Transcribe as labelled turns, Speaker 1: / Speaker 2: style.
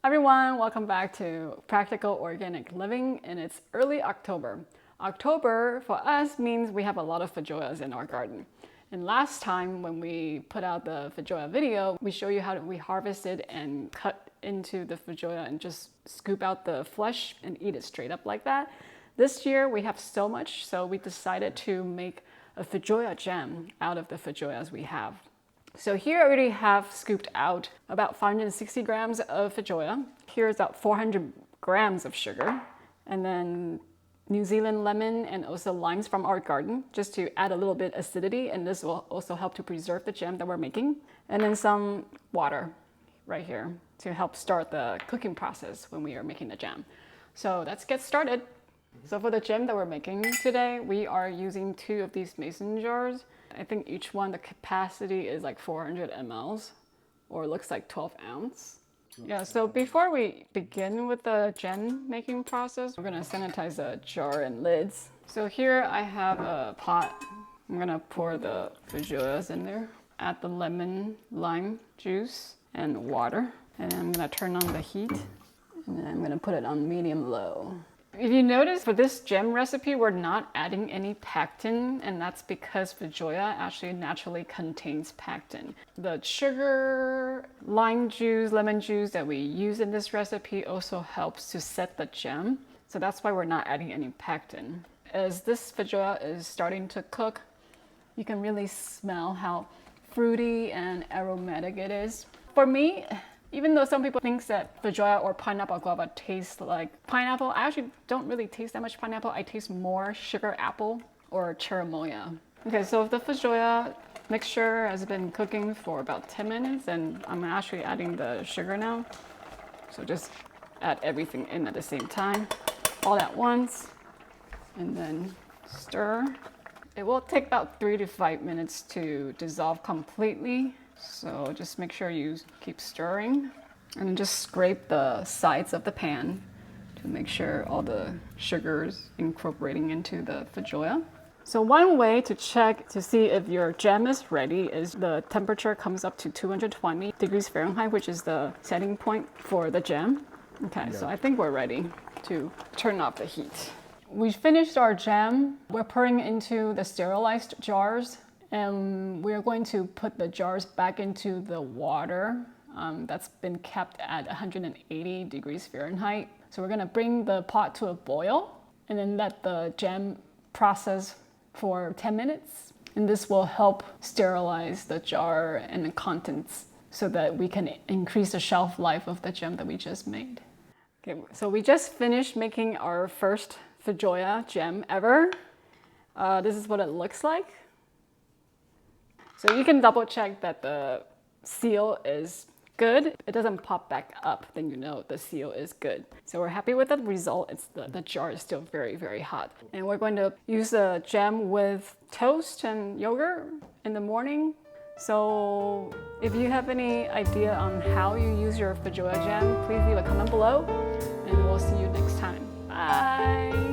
Speaker 1: Everyone, welcome back to Practical Organic Living, and it's early October. October for us means we have a lot of Feijoas in our garden. And last time when we put out the Feijoa video, we show you how we harvested and cut into the Feijoa and just scoop out the flesh and eat it straight up like that. This year we have so much, so we decided to make a Feijoa jam out of the Feijoas we have. So here I already have scooped out about 560 grams of Feijoa. Here's about 400 grams of sugar, and then New Zealand lemon and also limes from our garden, just to add a little bit acidity, and this will also help to preserve the jam that we're making. And then some water right here to help start the cooking process when we are making the jam. So let's get started. So for the jam that we're making today, we are using 2 of these mason jars. I think each one, the capacity is like 400 mLs, or looks like 12 ounce. Yeah, so before we begin with the jam making process, we're gonna sanitize the jar and lids. So here I have a pot. I'm gonna pour the Feijoas in there, add the lemon, lime juice, and water. And then I'm gonna turn on the heat, and then I'm gonna put it on medium-low. If you notice, for this jam recipe, we're not adding any pectin, and that's because Feijoa actually naturally contains pectin. The sugar, lime juice, lemon juice that we use in this recipe also helps to set the jam, so that's why we're not adding any pectin. As this Feijoa is starting to cook, you can really smell how fruity and aromatic it is. For me, even though some people think that Feijoa or pineapple guava tastes like pineapple, I actually don't really taste that much pineapple. I taste more sugar apple or cherimoya. Okay, so the Feijoa mixture has been cooking for about 10 minutes, and I'm actually adding the sugar now. So just add everything in at the same time, all at once, and then stir. It will take about 3 to 5 minutes to dissolve completely. So just make sure you keep stirring, and just scrape the sides of the pan to make sure all the sugar's incorporating into the Feijoa. So one way to check to see if your jam is ready is the temperature comes up to 220 degrees Fahrenheit, which is the setting point for the jam. Okay, so I think we're ready to turn off the heat. We finished our jam. We're pouring into the sterilized jars. And we're going to put the jars back into the water that's been kept at 180 degrees Fahrenheit. So we're gonna bring the pot to a boil and then let the jam process for 10 minutes. And this will help sterilize the jar and the contents so that we can increase the shelf life of the jam that we just made. Okay, so we just finished making our first Feijoa jam ever. This is what it looks like. So you can double check that the seal is good. It doesn't pop back up, then you know the seal is good. So we're happy with the result. It's the jar is still very, very hot. And we're going to use the jam with toast and yogurt in the morning. So if you have any idea on how you use your Feijoa jam, please leave a comment below, and we'll see you next time. Bye!